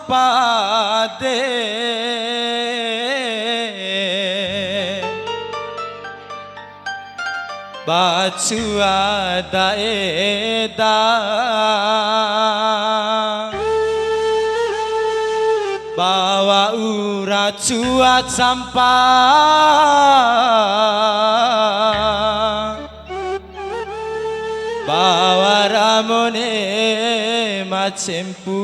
pade bacu ada eda bawa ura cuat sampah bawa ramone macempu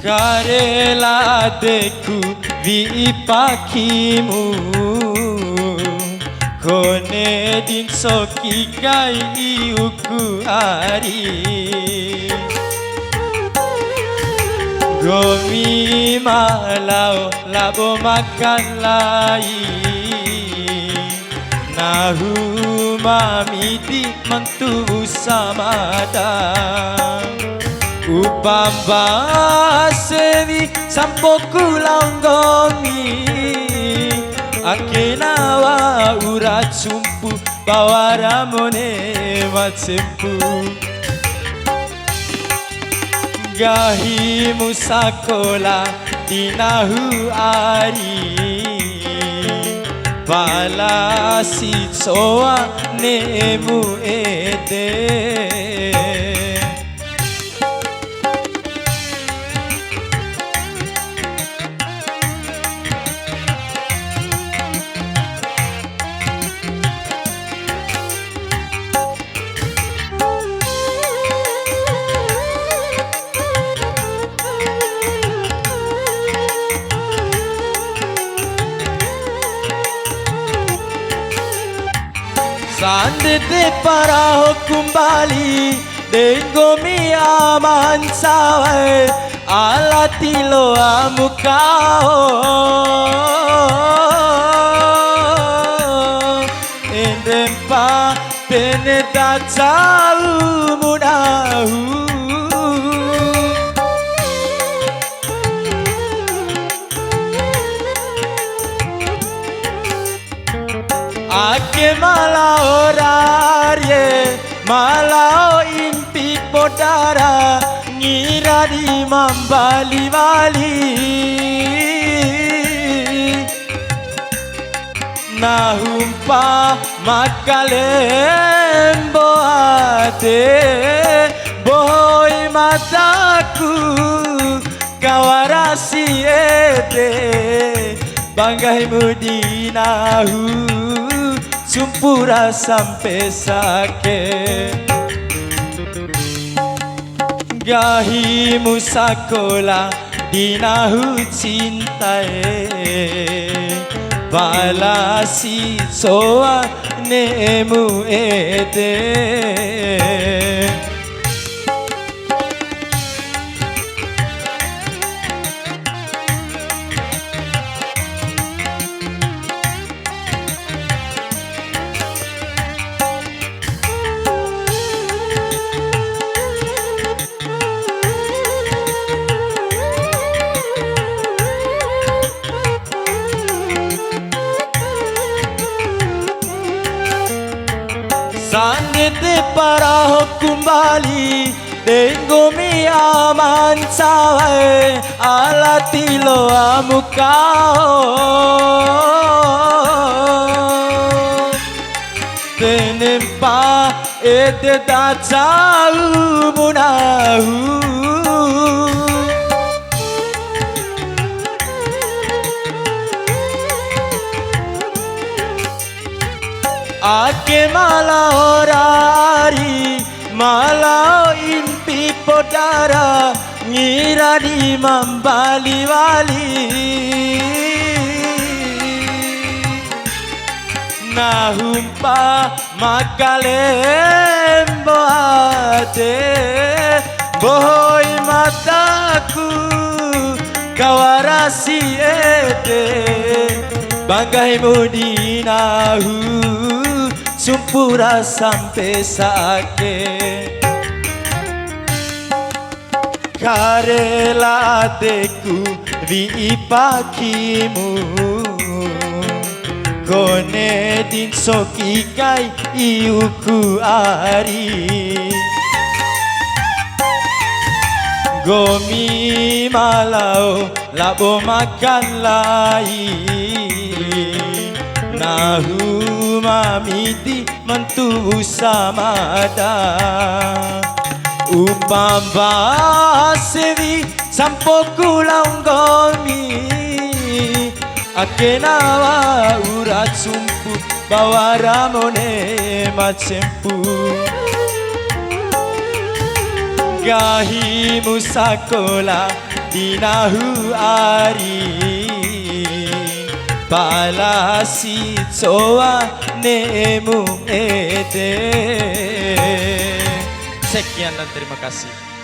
Karela deku vi pakimu kone din soki kai iuku ari gomi malau labo makan lai nahu mami di mantu samadang upamba sevi sampo kulanggongi akenawa ura cumpu bawa ramone macempu gahi musakola dinahu ari pala si soa nemu ede Sandete para kembali Dengo mi aman sawai Ala tilo amukao Endempa peneta jauh mudahu Ake malau orarie, malau impi podara, ngira di mambali-wali. Nahumpa makalem boate, bohoi mataku, kawarasi ete, banggai mudinahu. Sumpura sampai sakit gahi musakola dinahu cintae balasi soa nemu ede Sandete para kembali Dengo mi aman sawai Ala tilo amukao Tenempa ete da jauh munahu Ake malau orari, malau impi podara, ngira di mambali-wali. Nahumpa makalem boate, bohoi mataku, kawarasi ete banggai mudinahu sumpura sampai sake karela teku vi pakimu kone din sokikai iuku ari gomi malau labo makan lai nahu mamiti mentu samada upam basevi sampo kulang gomi akenawa urat sumpu bawa ramone macempu gahi musakola dinahu ari palasi soa nemu ete. Sekian dan terima kasih.